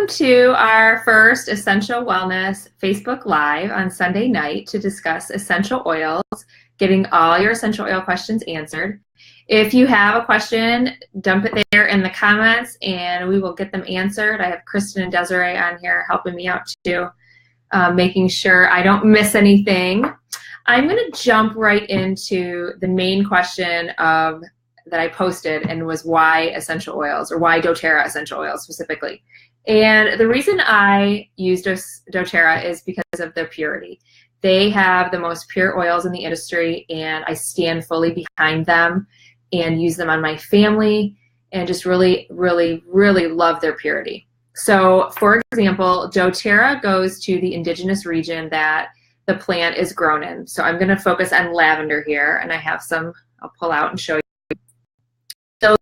to our first Essential Wellness Facebook Live on Sunday night to discuss essential oils, getting all your essential oil questions answered. If you have a question, dump it there in the comments and we will get them answered. I have Kristen and Desiree on here helping me out too, making sure I don't miss anything. I'm going to jump right into the main question that I posted, and was why essential oils, or why doTERRA essential oils specifically. And the reason I use doTERRA is because of their purity. They have the most pure oils in the industry, and I stand fully behind them and use them on my family, and just really, really, really love their purity. So, for example, doTERRA goes to the indigenous region that the plant is grown in. So I'm going to focus on lavender here, and I have some I'll pull out and show you. So,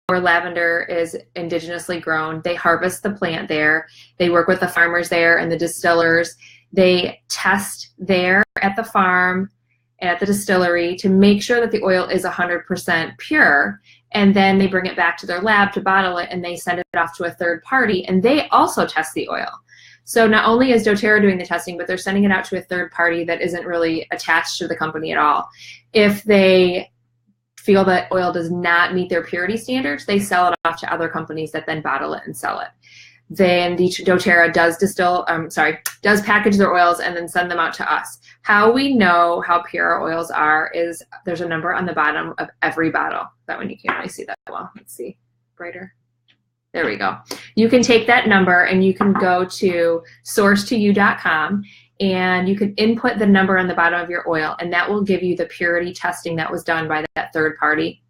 where lavender is indigenously grown, they harvest the plant there. They work with the farmers there and the distillers. They test there at the farm and at the distillery to make sure that the oil is 100% pure. And then they bring it back to their lab to bottle it, and they send it off to a third party, and they also test the oil. So not only is doTERRA doing the testing, but they're sending it out to a third party that isn't really attached to the company at all. If they feel that oil does not meet their purity standards, they sell it off to other companies that then bottle it and sell it. Then the doTERRA does package their oils and then send them out to us. How we know how pure our oils are is there's a number on the bottom of every bottle. That one you can't really see that well. Let's see, brighter. There we go. You can take that number and you can go to source2you.com and you can input the number on the bottom of your oil, and that will give you the purity testing that was done by that third party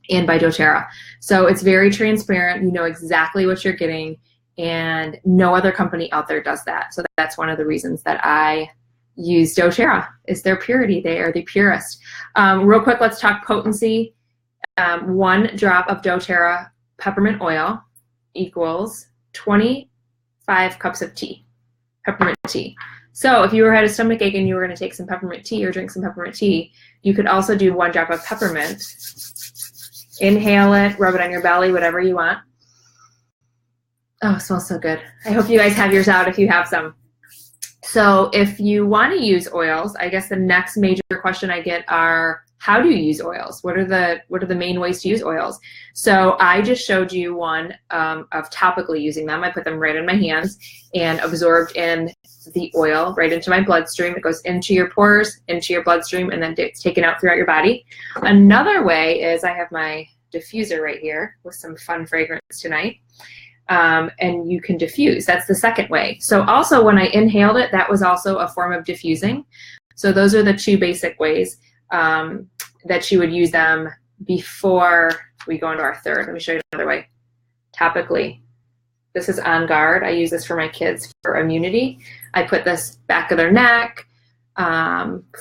and by doTERRA. So it's very transparent. You know exactly what you're getting, and no other company out there does that. So that's one of the reasons that I use doTERRA, is their purity. They are the purest. Real quick, let's talk potency. 1 drop of doTERRA peppermint oil equals 25 cups of tea, peppermint tea. So if you had a stomach ache and you were going to take some peppermint tea or drink some peppermint tea, you could also do 1 drop of peppermint, inhale it, rub it on your belly, whatever you want. Oh, it smells so good. I hope you guys have yours out if you have some. So if you want to use oils, I guess the next major question I get are, how do you use oils? What are the main ways to use oils? So I just showed you one of topically using them. I put them right in my hands and absorbed in the oil right into my bloodstream. It goes into your pores, into your bloodstream, and then it's taken out throughout your body. Another way is I have my diffuser right here with some fun fragrance tonight. And you can diffuse. That's the second way. So also when I inhaled it, that was also a form of diffusing. So those are the 2 basic ways that you would use them before we go into our third. Let me show you another way. Topically, this is On Guard. I use this for my kids for immunity. I put this back of their neck,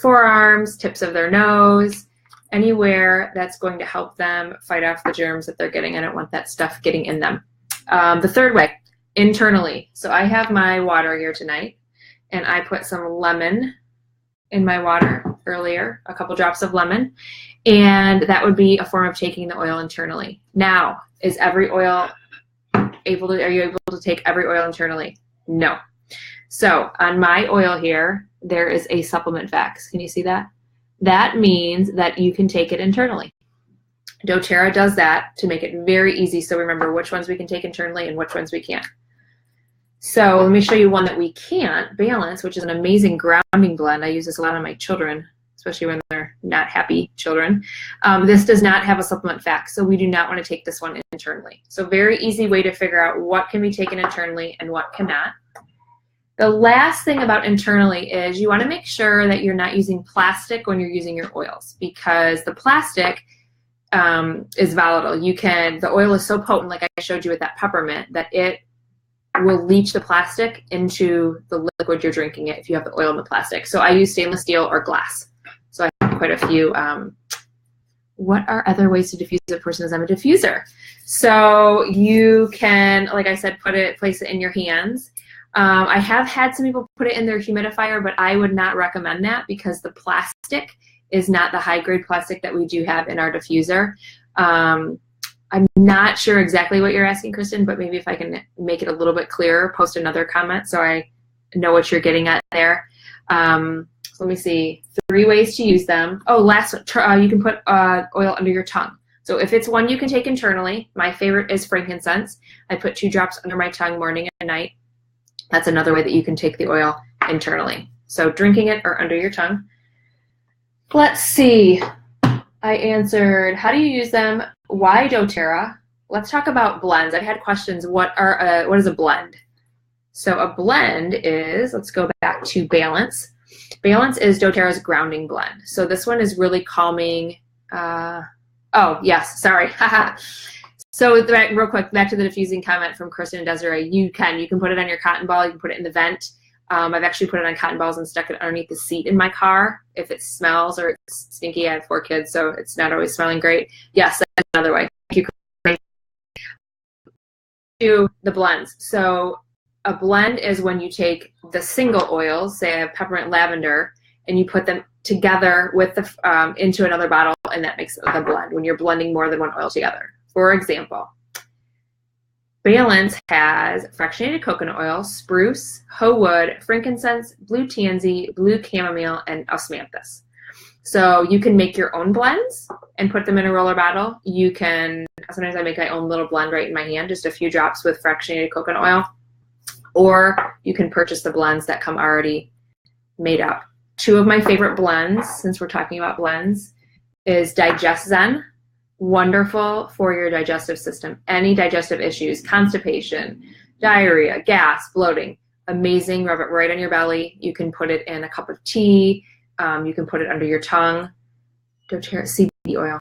forearms, tips of their nose, anywhere that's going to help them fight off the germs that they're getting. I don't want that stuff getting in them. The third way, internally. So I have my water here tonight, and I put some lemon in my water earlier, a couple drops of lemon, and that would be a form of taking the oil internally. Now, are you able to take every oil internally? No. So on my oil here, there is a supplement fax. Can you see that? That means that you can take it internally. doTERRA does that to make it very easy, so remember which ones we can take internally and which ones we can't. So let me show you one that we can't, Balance, which is an amazing grounding blend. I use this a lot on my children, especially when they're not happy children. This does not have a supplement fax, so we do not want to take this one internally. So very easy way to figure out what can be taken internally and what cannot. The last thing about internally is you want to make sure that you're not using plastic when you're using your oils, because the plastic is volatile. The oil is so potent, like I showed you with that peppermint, that it will leach the plastic into the liquid you're drinking it if you have the oil in the plastic. So I use stainless steel or glass. So I have quite a few. What are other ways to diffuse a person as I'm a diffuser? So you can, like I said, place it in your hands. I have had some people put it in their humidifier, but I would not recommend that because the plastic is not the high grade plastic that we do have in our diffuser. I'm not sure exactly what you're asking, Kristen, but maybe if I can make it a little bit clearer, post another comment so I know what you're getting at there. So let me see. 3 ways to use them. Oh, last one. You can put oil under your tongue. So if it's one you can take internally, my favorite is frankincense. I put 2 drops under my tongue morning and night. That's another way that you can take the oil internally. So drinking it or under your tongue. Let's see. I answered, how do you use them? Why doTERRA? Let's talk about blends. I've had questions. What is a blend? So a blend is, let's go back to Balance. Balance is doTERRA's grounding blend. So this one is really calming. Oh, yes, sorry. So real quick, back to the diffusing comment from Kristen and Desiree. You can put it on your cotton ball. You can put it in the vent. I've actually put it on cotton balls and stuck it underneath the seat in my car. If it smells or it's stinky, I have 4 kids, so it's not always smelling great. Yes, that's another way. Thank you. To the blends. So a blend is when you take the single oils, say I have peppermint, lavender, and you put them together with the into another bottle, and that makes the blend when you're blending more than one oil together. For example, Balance has fractionated coconut oil, spruce, hoe wood, frankincense, blue tansy, blue chamomile, and osmanthus. So you can make your own blends and put them in a roller bottle. You can, sometimes I make my own little blend right in my hand, just a few drops with fractionated coconut oil. Or you can purchase the blends that come already made up. 2 of my favorite blends, since we're talking about blends, is Digest Zen. Wonderful for your digestive system. Any digestive issues, constipation, diarrhea, gas, bloating. Amazing. Rub it right on your belly. You can put it in a cup of tea. You can put it under your tongue. doTERRA CBD oil.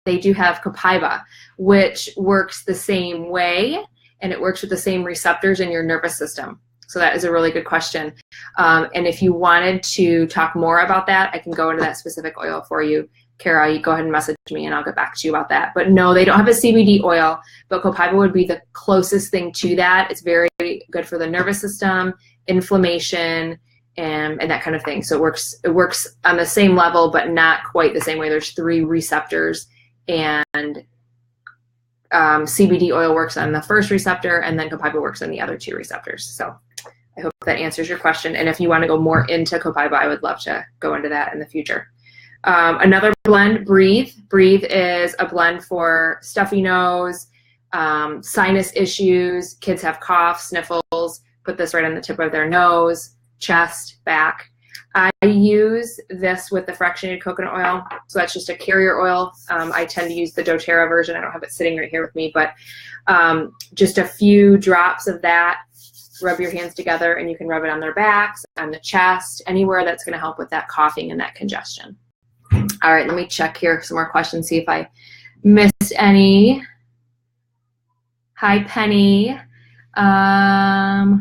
They do have copaiba, which works the same way, and it works with the same receptors in your nervous system. So that is a really good question. And if you wanted to talk more about that, I can go into that specific oil for you. Kara, you go ahead and message me and I'll get back to you about that. But no, they don't have a CBD oil, but copaiba would be the closest thing to that. It's very good for the nervous system, inflammation, and that kind of thing. So it works on the same level, but not quite the same way. There's 3 receptors, and CBD oil works on the first receptor, and then copaiba works on the other 2 receptors. So I hope that answers your question. And if you want to go more into copaiba, I would love to go into that in the future. Another blend, Breathe. Breathe is a blend for stuffy nose, sinus issues. Kids have coughs, sniffles. Put this right on the tip of their nose, chest, back. I use this with the fractionated coconut oil. So that's just a carrier oil. I tend to use the doTERRA version. I don't have it sitting right here with me, but just a few drops of that. Rub your hands together, and you can rub it on their backs, on the chest, anywhere that's going to help with that coughing and that congestion. All right, let me check here some more questions, see if I missed any. Hi, Penny. I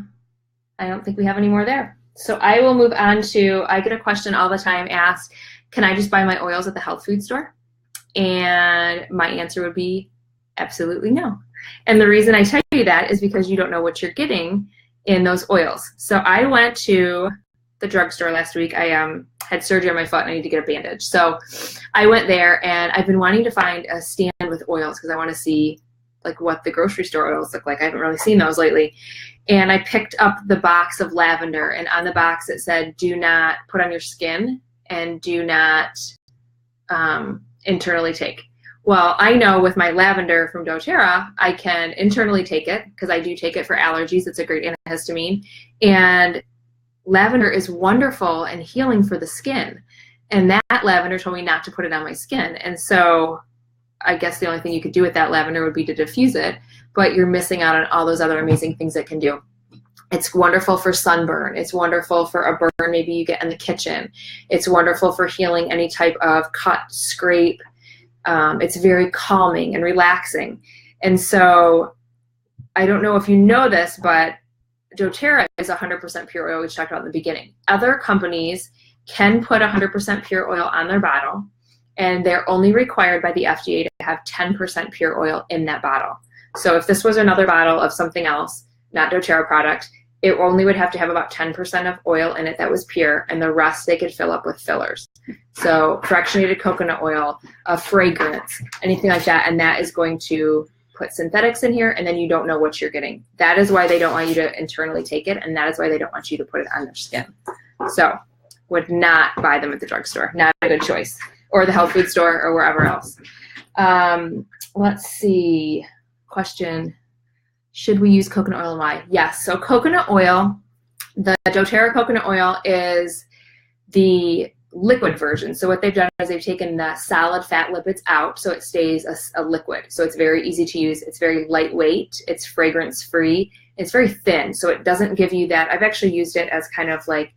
don't think we have any more there. So I will move on to, I get a question all the time asked, can I just buy my oils at the health food store? And my answer would be absolutely no. And the reason I tell you that is because you don't know what you're getting in those oils. So I went to the drugstore last week. I had surgery on my foot and I need to get a bandage. So I went there, and I've been wanting to find a stand with oils because I want to see like what the grocery store oils look like. I haven't really seen those lately. And I picked up the box of lavender, and on the box it said, do not put on your skin and do not internally take. Well, I know with my lavender from doTERRA, I can internally take it because I do take it for allergies. It's a great antihistamine. And lavender is wonderful and healing for the skin. And that lavender told me not to put it on my skin. And so I guess the only thing you could do with that lavender would be to diffuse it, but you're missing out on all those other amazing things it can do. It's wonderful for sunburn. It's wonderful for a burn maybe you get in the kitchen. It's wonderful for healing any type of cut, scrape. It's very calming and relaxing. And so I don't know if you know this, but doTERRA is 100% pure oil, which we talked about in the beginning. Other companies can put 100% pure oil on their bottle, and they're only required by the FDA to have 10% pure oil in that bottle. So if this was another bottle of something else, not doTERRA product, it only would have to have about 10% of oil in it that was pure, and the rest they could fill up with fillers. So fractionated coconut oil, a fragrance, anything like that, and that is going to put synthetics in here, and then you don't know what you're getting. That is why they don't want you to internally take it, and that is why they don't want you to put it on their skin. So would not buy them at the drugstore. Not a good choice. Or the health food store or wherever else. Let's see. Question. Should we use coconut oil and why? Yes. So coconut oil, the doTERRA coconut oil is the liquid version. So what they've done is they've taken the solid fat lipids out so it stays a liquid. So it's very easy to use. It's very lightweight. It's fragrance free. It's very thin. So it doesn't give you that. I've actually used it as kind of like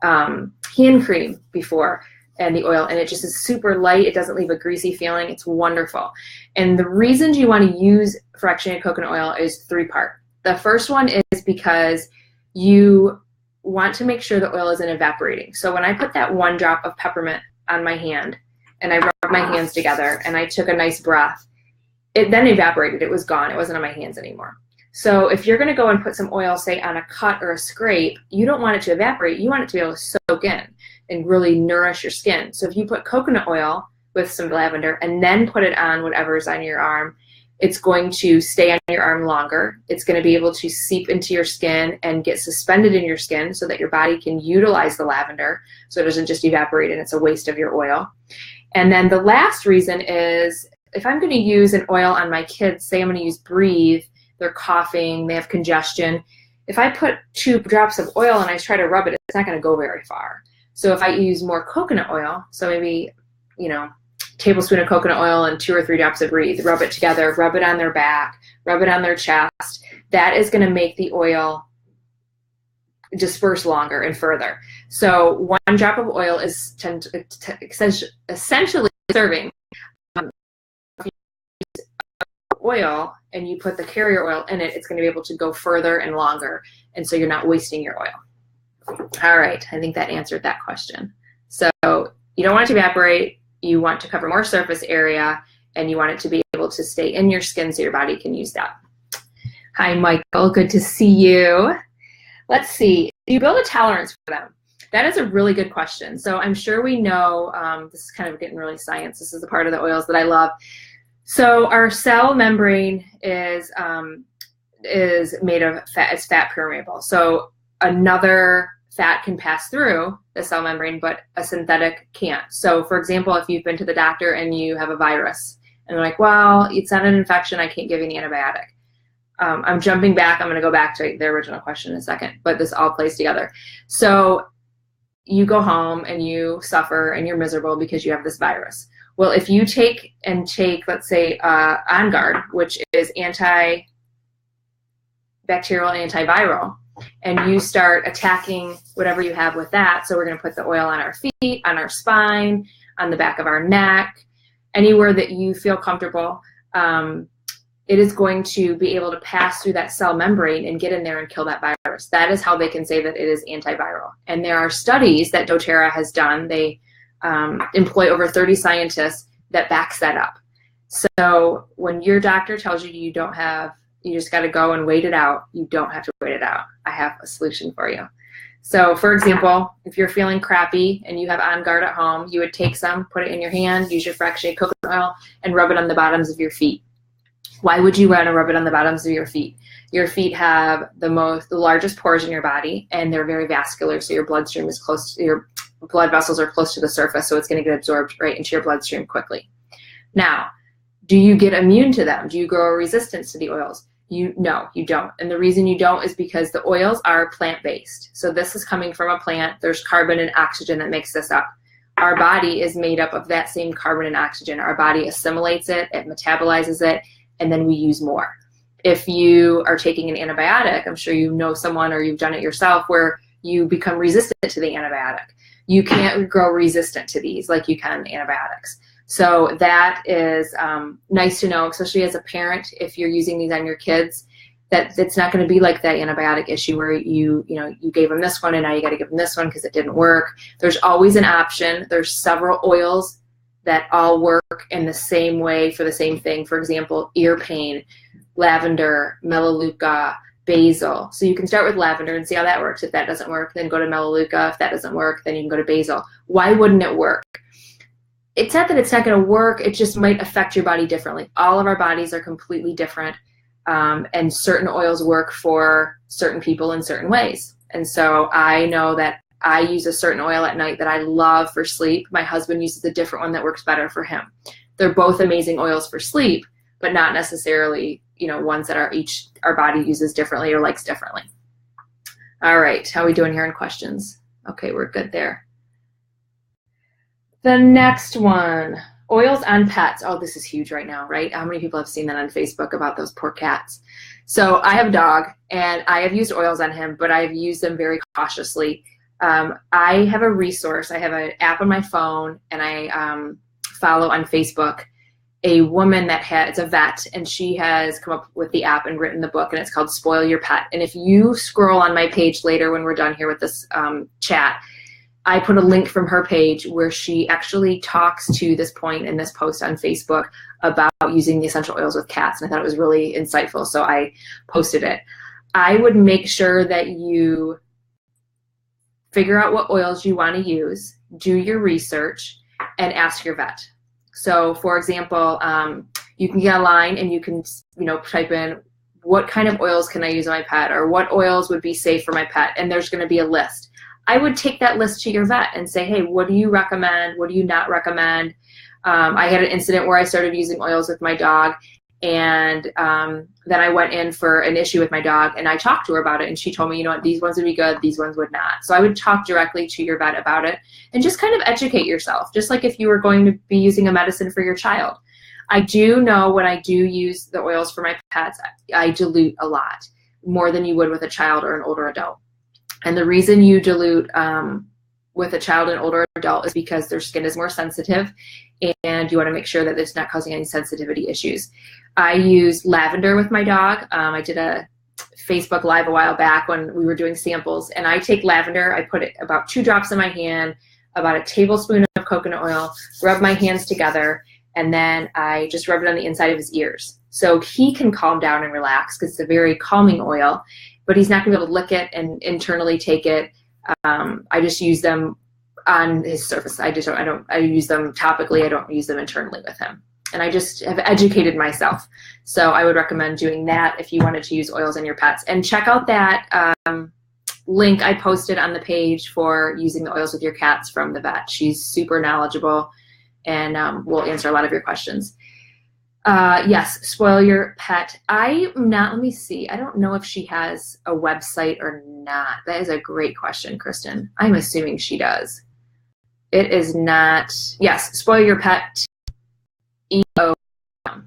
hand cream before, and the oil, and it just is super light. It doesn't leave a greasy feeling. It's wonderful. And the reasons you want to use fractionated coconut oil is three-part. The first one is because you want to make sure the oil isn't evaporating. So when I put that 1 drop of peppermint on my hand and I rubbed my hands together and I took a nice breath, it then evaporated. It was gone. It wasn't on my hands anymore. So if you're going to go and put some oil, say, on a cut or a scrape, you don't want it to evaporate. You want it to be able to soak in and really nourish your skin. So if you put coconut oil with some lavender and then put it on whatever's on your arm, it's going to stay on your arm longer. It's going to be able to seep into your skin and get suspended in your skin so that your body can utilize the lavender so it doesn't just evaporate and it's a waste of your oil. And then the last reason is if I'm going to use an oil on my kids, say I'm going to use Breathe, they're coughing, they have congestion. If I put 2 drops of oil and I try to rub it, it's not going to go very far. So if I use more coconut oil, so maybe, tablespoon of coconut oil and 2 or 3 drops of Breathe, rub it together, rub it on their back, rub it on their chest, that is going to make the oil disperse longer and further. So 1 drop of oil is essentially serving. Oil and you put the carrier oil in it, it's going to be able to go further and longer, and so you're not wasting your oil. All right, I think that answered that question. So you don't want it to evaporate, you want to cover more surface area, and you want it to be able to stay in your skin so your body can use that. Hi, Michael, good to see you. Let's see, do you build a tolerance for them? That is a really good question. So I'm sure we know, this is kind of getting really science, this is the part of the oils that I love. So our cell membrane is made of fat. It's fat permeable. So another fat can pass through the cell membrane, but a synthetic can't. So for example, if you've been to the doctor and you have a virus, and they're like, well, it's not an infection, I can't give you an antibiotic. I'm jumping back. I'm going to go back to the original question in a second, but this all plays together. So you go home and you suffer and you're miserable because you have this virus. Well, if you take, let's say, On Guard, which is antibacterial, antiviral, and you start attacking whatever you have with that, so we're going to put the oil on our feet, on our spine, on the back of our neck, anywhere that you feel comfortable, it is going to be able to pass through that cell membrane and get in there and kill that virus. That is how they can say that it is antiviral. And there are studies that doTERRA has done. They employ over 30 scientists that backs that up. So when your doctor tells you you just got to go and wait it out, you don't have to wait it out. I have a solution for you. So for example, if you're feeling crappy and you have On Guard at home, you would take some, put it in your hand, use your fractionated coconut oil, and rub it on the bottoms of your feet. Why would you want to rub it on the bottoms of your feet? Your feet have the largest pores in your body, and they're very vascular, so your bloodstream is close to your blood vessels are close to the surface, so it's going to get absorbed right into your bloodstream quickly. Now, do you get immune to them? Do you grow a resistance to the oils? No, you don't. And the reason you don't is because the oils are plant-based. So this is coming from a plant. There's carbon and oxygen that makes this up. Our body is made up of that same carbon and oxygen. Our body assimilates it, it metabolizes it, and then we use more. If you are taking an antibiotic, I'm sure you know someone or you've done it yourself where you become resistant to the antibiotic. You can't grow resistant to these like you can antibiotics. So that is nice to know, especially as a parent, if you're using these on your kids, that it's not going to be like that antibiotic issue where you gave them this one and now you got to give them this one because it didn't work. There's always an option. There's several oils that all work in the same way for the same thing. For example, ear pain, lavender, melaleuca, basil. So you can start with lavender and see how that works. If that doesn't work, then go to melaleuca. If that doesn't work, then you can go to basil. Why wouldn't it work? It's not that it's not going to work. It just might affect your body differently. All of our bodies are completely different, and certain oils work for certain people in certain ways. And so I know that I use a certain oil at night that I love for sleep. My husband uses a different one that works better for him. They're both amazing oils for sleep, but not necessarily, ones that our body uses differently or likes differently. All right, how are we doing here in questions? Okay, we're good there. The next one, oils on pets. Oh, this is huge right now, right? How many people have seen that on Facebook about those poor cats? So I have a dog, and I have used oils on him, but I've used them very cautiously. I have a resource. I have an app on my phone, and I follow on Facebook a woman it's a vet, and she has come up with the app and written the book, and it's called Spoil Your Pet. And if you scroll on my page later when we're done here with this chat, I put a link from her page where she actually talks to this point in this post on Facebook about using the essential oils with cats, and I thought it was really insightful, so I posted it. I would make sure that you figure out what oils you want to use, do your research, and ask your vet. So, for example, you can get online and you can, type in what kind of oils can I use on my pet, or what oils would be safe for my pet, and there's going to be a list. I would take that list to your vet and say, hey, what do you recommend? What do you not recommend? I had an incident where I started using oils with my dog, and then I went in for an issue with my dog, and I talked to her about it, and she told me, these ones would be good, these ones would not. So I would talk directly to your vet about it and just kind of educate yourself, just like if you were going to be using a medicine for your child. I do know when I do use the oils for my pets, I dilute a lot, more than you would with a child or an older adult. And the reason you dilute with a child and older adult is because their skin is more sensitive, and you want to make sure that it's not causing any sensitivity issues. I use lavender with my dog. I did a Facebook Live a while back when we were doing samples, and I take lavender, I put it about 2 drops in my hand, about a tablespoon of coconut oil, rub my hands together, and then I just rub it on the inside of his ears. So he can calm down and relax because it's a very calming oil, but he's not going to be able to lick it and internally take it. I just use them on his surface. I use them topically. I don't use them internally with him. And I just have educated myself. So I would recommend doing that if you wanted to use oils on your pets. And check out that link I posted on the page for using the oils with your cats from the vet. She's super knowledgeable, and will answer a lot of your questions. Yes, Spoil Your Pet. let me see. I don't know if she has a website or not. That is a great question, Kristen. I'm assuming she does. It is not. Yes, Spoil Your Pet. EO. That's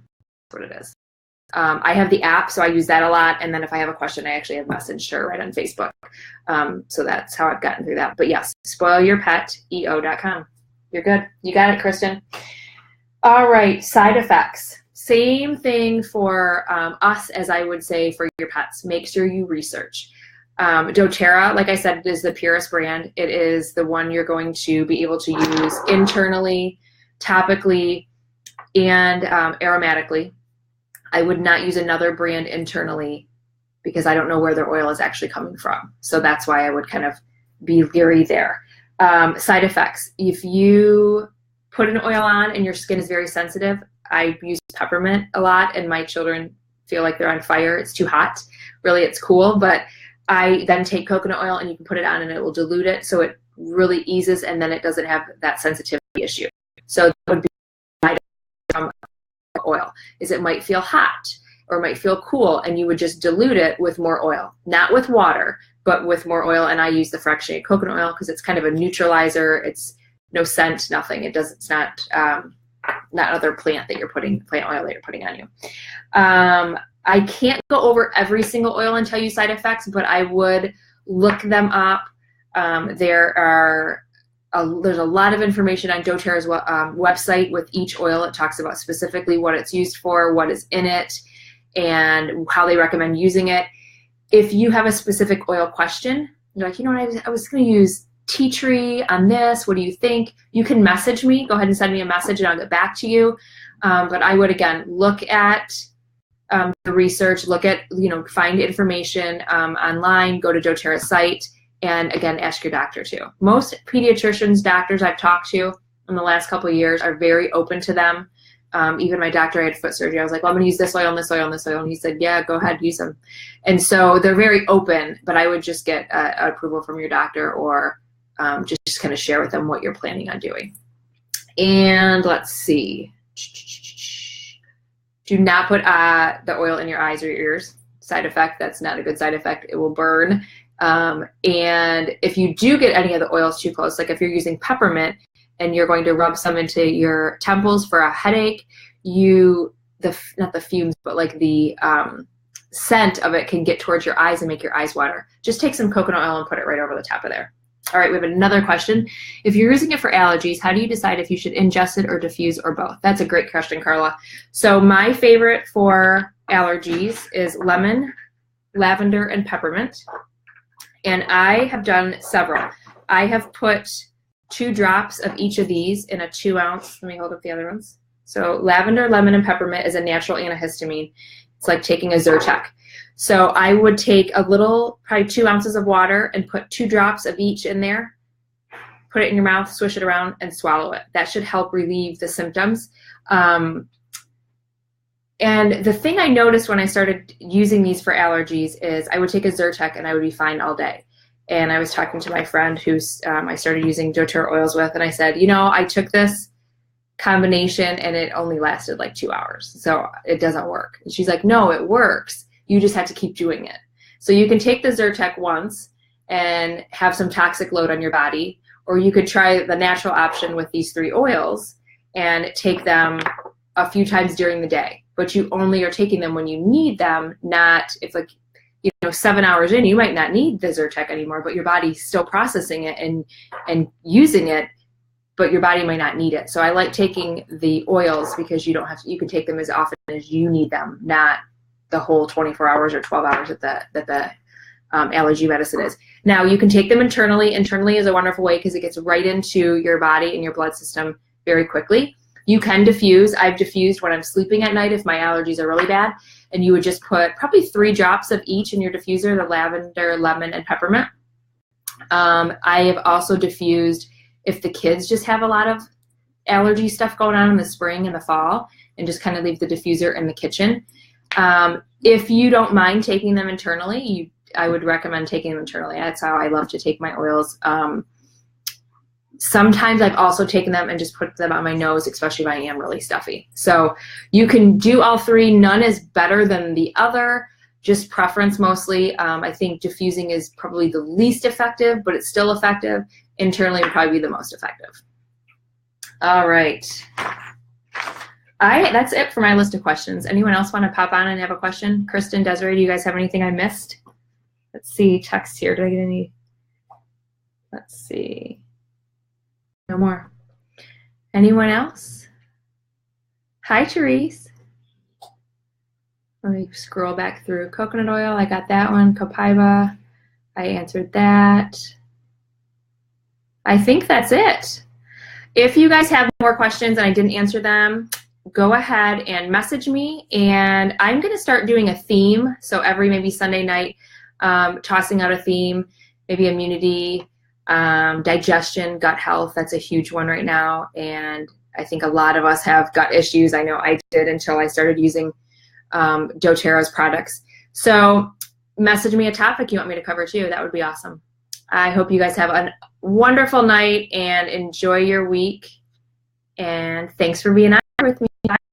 what it is. I have the app, so I use that a lot. And then if I have a question, I actually have messaged her right on Facebook. So that's how I've gotten through that. But yes, spoilyourpeteo.com. You're good. You got it, Kristen. All right, side effects. Same thing for us as I would say for your pets. Make sure you research. doTERRA, like I said, is the purest brand. It is the one you're going to be able to use internally, topically, and aromatically. I would not use another brand internally because I don't know where their oil is actually coming from. So that's why I would kind of be leery there. Side effects. If you put an oil on and your skin is very sensitive, I use peppermint a lot, and my children feel like they're on fire. It's too hot. Really, it's cool, but I then take coconut oil and you can put it on and it will dilute it, so it really eases, and then it doesn't have that sensitivity issue. So that would be from oil, is it might feel hot or might feel cool, and you would just dilute it with more oil, not with water, but with more oil. And I use the fractionated coconut oil because it's kind of a neutralizer. It's no scent, nothing. It's not another plant oil that you're putting on you. I can't go over every single oil and tell you side effects, but I would look them up. There's a lot of information on doTERRA's website with each oil. It talks about specifically what it's used for, what is in it, and how they recommend using it. If you have a specific oil question, you're like, I was going to use tea tree on this. What do you think? You can message me. Go ahead and send me a message and I'll get back to you. But I would, again, look at the research, look at, find information online, go to doTERRA's site, and again, ask your doctor too. Most pediatricians, doctors I've talked to in the last couple of years are very open to them. Even my doctor, I had foot surgery. I was like, well, I'm going to use this oil and this oil and this oil. And he said, yeah, go ahead, use them. And so they're very open, but I would just get approval from your doctor, or just kind of share with them what you're planning on doing. And let's see. Do not put the oil in your eyes or your ears. Side effect, that's not a good side effect. It will burn. And if you do get any of the oils too close, like if you're using peppermint and you're going to rub some into your temples for a headache, not the fumes, but like the scent of it can get towards your eyes and make your eyes water. Just take some coconut oil and put it right over the top of there. All right, we have another question. If you're using it for allergies, how do you decide if you should ingest it or diffuse or both? That's a great question, Carla. So my favorite for allergies is lemon, lavender, and peppermint. And I have done several. I have put 2 drops of each of these in a 2-ounce. Let me hold up the other ones. So lavender, lemon, and peppermint is a natural antihistamine. It's like taking a Zyrtec. So I would take a little, probably 2 ounces of water, and put 2 drops of each in there, put it in your mouth, swish it around, and swallow it. That should help relieve the symptoms. And the thing I noticed when I started using these for allergies is I would take a Zyrtec and I would be fine all day. And I was talking to my friend who's I started using doTERRA oils with, and I said, I took this combination and it only lasted like 2 hours. So it doesn't work. And she's like, no, it works. You just have to keep doing it. So you can take the Zyrtec once and have some toxic load on your body, or you could try the natural option with these 3 oils and take them a few times during the day. But you only are taking them when you need them, not if 7 hours in, you might not need the Zyrtec anymore, but your body's still processing it and using it, but your body might not need it. So I like taking the oils because you can take them as often as you need them, not the whole 24 hours or 12 hours that the allergy medicine is. Now, you can take them internally. Internally is a wonderful way because it gets right into your body and your blood system very quickly. You can diffuse. I've diffused when I'm sleeping at night if my allergies are really bad, and you would just put probably 3 drops of each in your diffuser, the lavender, lemon, and peppermint. I have also diffused if the kids just have a lot of allergy stuff going on in the spring and the fall, and just kind of leave the diffuser in the kitchen. If you don't mind taking them internally, I would recommend taking them internally. That's how I love to take my oils. Sometimes I've also taken them and just put them on my nose, especially if I am really stuffy. So you can do all 3. None is better than the other, just preference mostly. I think diffusing is probably the least effective, but it's still effective. Internally would probably be the most effective. All right. That's it for my list of questions. Anyone else want to pop on and have a question? Kristen, Desiree, do you guys have anything I missed? Let's see, text here. Did I get any? Let's see. No more. Anyone else? Hi, Therese. Let me scroll back through. Coconut oil, I got that one. Copaiba, I answered that. I think that's it. If you guys have more questions and I didn't answer them, go ahead and message me, and I'm going to start doing a theme. So every maybe Sunday night, tossing out a theme, maybe immunity, digestion, gut health. That's a huge one right now, and I think a lot of us have gut issues. I know I did until I started using doTERRA's products. So message me a topic you want me to cover too. That would be awesome. I hope you guys have a wonderful night and enjoy your week, and thanks for being on with me.